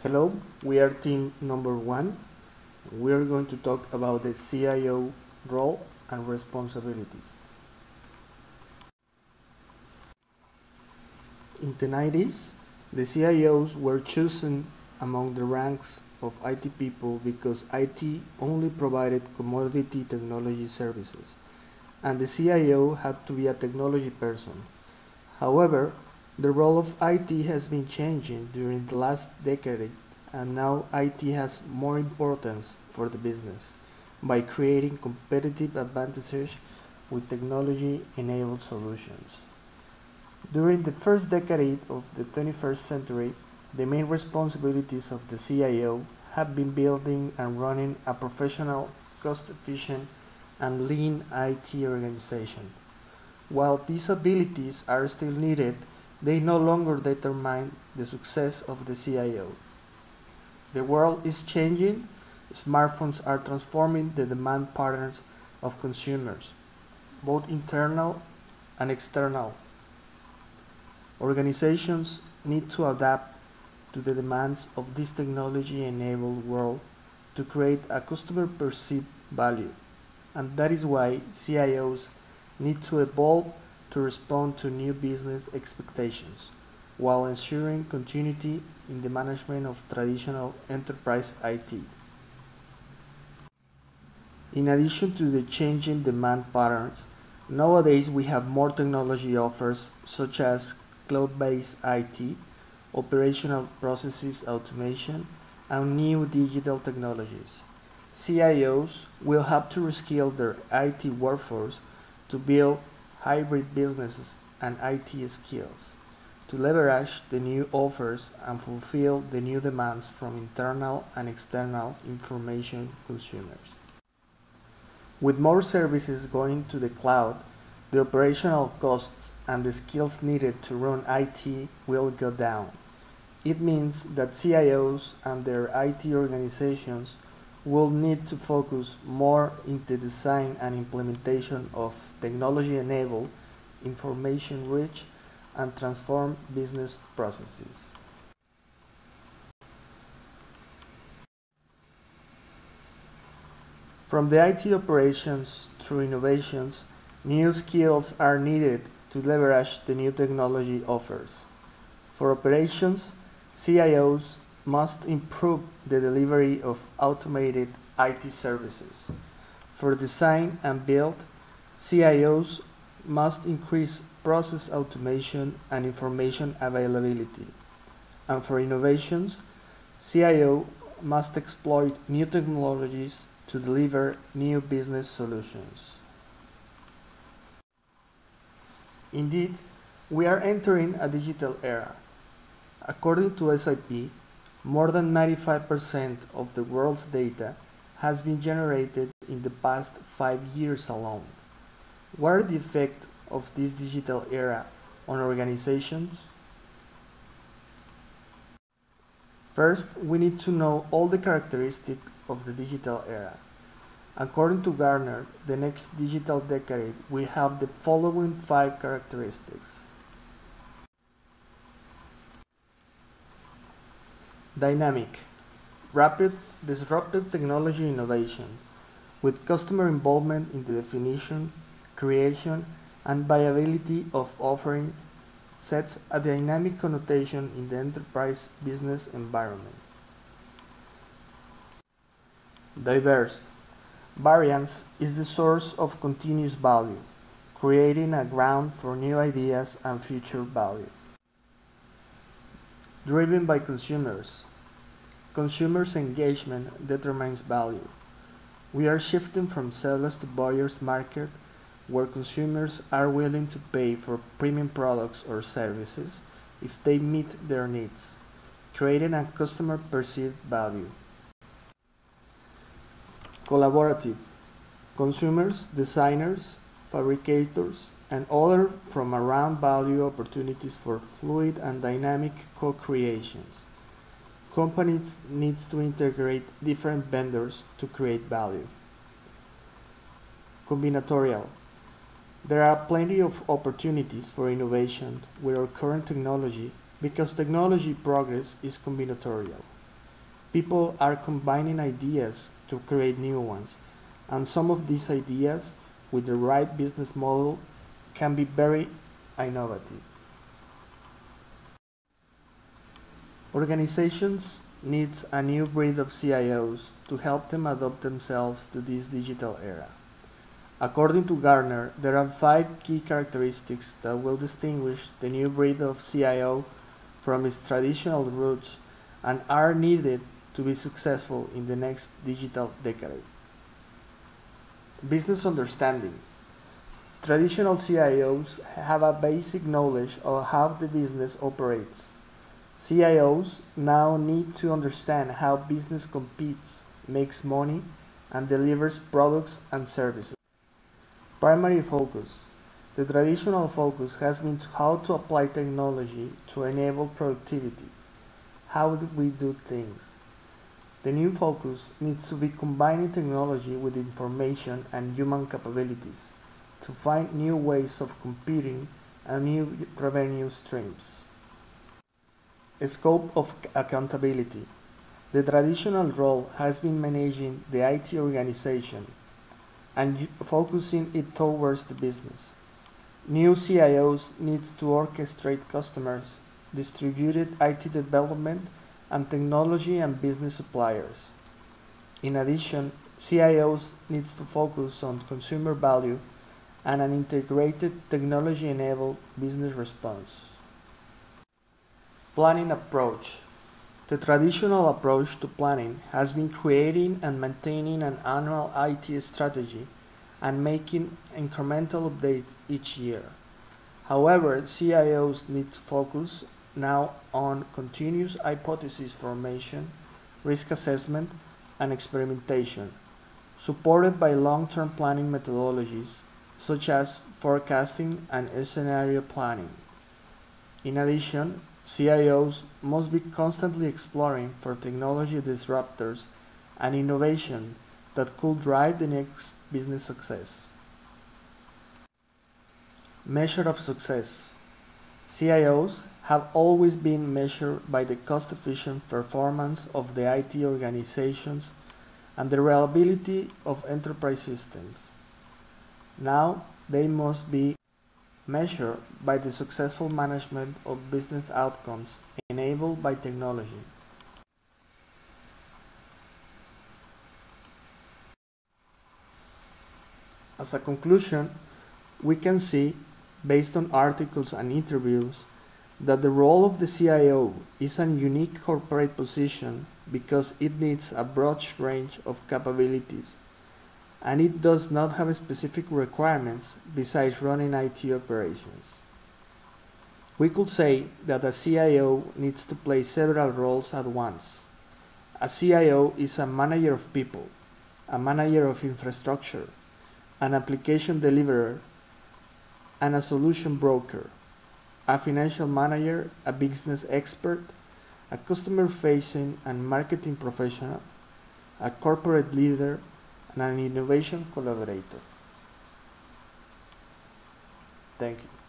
Hello, we are team number 1. We are going to talk about the CIO role and responsibilities. In the 90s, the CIOs were chosen among the ranks of IT people because IT only provided commodity technology services, and the CIO had to be a technology person. However, the role of IT has been changing during the last decade, and now IT has more importance for the business by creating competitive advantages with technology-enabled solutions. During the first decade of the 21st century, the main responsibilities of the CIO have been building and running a professional, cost-efficient, and lean IT organization. While these abilities are still needed, they no longer determine the success of the CIO. The world is changing. Smartphones are transforming the demand patterns of consumers, both internal and external. Organizations need to adapt to the demands of this technology-enabled world to create a customer-perceived value, and that is why CIOs need to evolve to respond to new business expectations, while ensuring continuity in the management of traditional enterprise IT. In addition to the changing demand patterns, nowadays we have more technology offers such as cloud-based IT, operational processes automation, and new digital technologies. CIOs will have to reskill their IT workforce to build hybrid businesses and IT skills, to leverage the new offers and fulfill the new demands from internal and external information consumers. With more services going to the cloud, the operational costs and the skills needed to run IT will go down. It means that CIOs and their IT organizations will need to focus more in the design and implementation of technology-enabled, information-rich, and transformed business processes. From the IT operations through innovations, new skills are needed to leverage the new technology offers. For operations, CIOs must improve the delivery of automated IT services. For design and build, CIOs must increase process automation and information availability. And for innovations, CIO must exploit new technologies to deliver new business solutions. Indeed, we are entering a digital era. According to SIP, more than 95% of the world's data has been generated in the past 5 years alone. What are the effects of this digital era on organizations? First, we need to know all the characteristics of the digital era. According to Gartner, the next digital decade will have the following 5 characteristics. Dynamic, rapid, disruptive technology innovation, with customer involvement in the definition, creation, and viability of offering, sets a dynamic connotation in the enterprise business environment. Diverse, variance is the source of continuous value, creating a ground for new ideas and future value. Driven by consumers. Consumers' engagement determines value. We are shifting from sellers to buyers market, where consumers are willing to pay for premium products or services if they meet their needs, creating a customer perceived value. Collaborative. Consumers, designers, fabricators, and others from around value opportunities for fluid and dynamic co-creations. Companies need to integrate different vendors to create value. Combinatorial. There are plenty of opportunities for innovation with our current technology because technology progress is combinatorial. people are combining ideas to create new ones, and some of these ideas, with the right business model, can be very innovative. Organizations need a new breed of CIOs to help them adapt themselves to this digital era. According to Gartner, there are 5 key characteristics that will distinguish the new breed of CIO from its traditional roots and are needed to be successful in the next digital decade. Business understanding. Traditional CIOs have a basic knowledge of how the business operates. CIOs now need to understand how business competes, makes money, and delivers products and services. Primary focus. The traditional focus has been how to apply technology to enable productivity. How do we do things? The new focus needs to be combining technology with information and human capabilities to find new ways of competing and new revenue streams. Scope of accountability. The traditional role has been managing the IT organization and focusing it towards the business. New CIOs need to orchestrate customers, distributed IT development, and technology and business suppliers. In addition, CIOs need to focus on consumer value and an integrated technology-enabled business response. Planning approach. The traditional approach to planning has been creating and maintaining an annual IT strategy and making incremental updates each year. However, CIOs need to focus now on continuous hypothesis formation, risk assessment, and experimentation, supported by long-term planning methodologies such as forecasting and scenario planning. In addition, CIOs must be constantly exploring for technology disruptors and innovation that could drive the next business success. Measure of success. CIOs have always been measured by the cost-efficient performance of the IT organizations and the reliability of enterprise systems. Now they must be measured by the successful management of business outcomes enabled by technology. As a conclusion, we can see, based on articles and interviews, that the role of the CIO is a unique corporate position because it needs a broad range of capabilities, and it does not have specific requirements besides running IT operations. We could say that a CIO needs to play several roles at once. A CIO is a manager of people, a manager of infrastructure, an application deliverer, and a solution broker, a financial manager, a business expert, a customer-facing and marketing professional, a corporate leader, and an innovation collaborator. Thank you.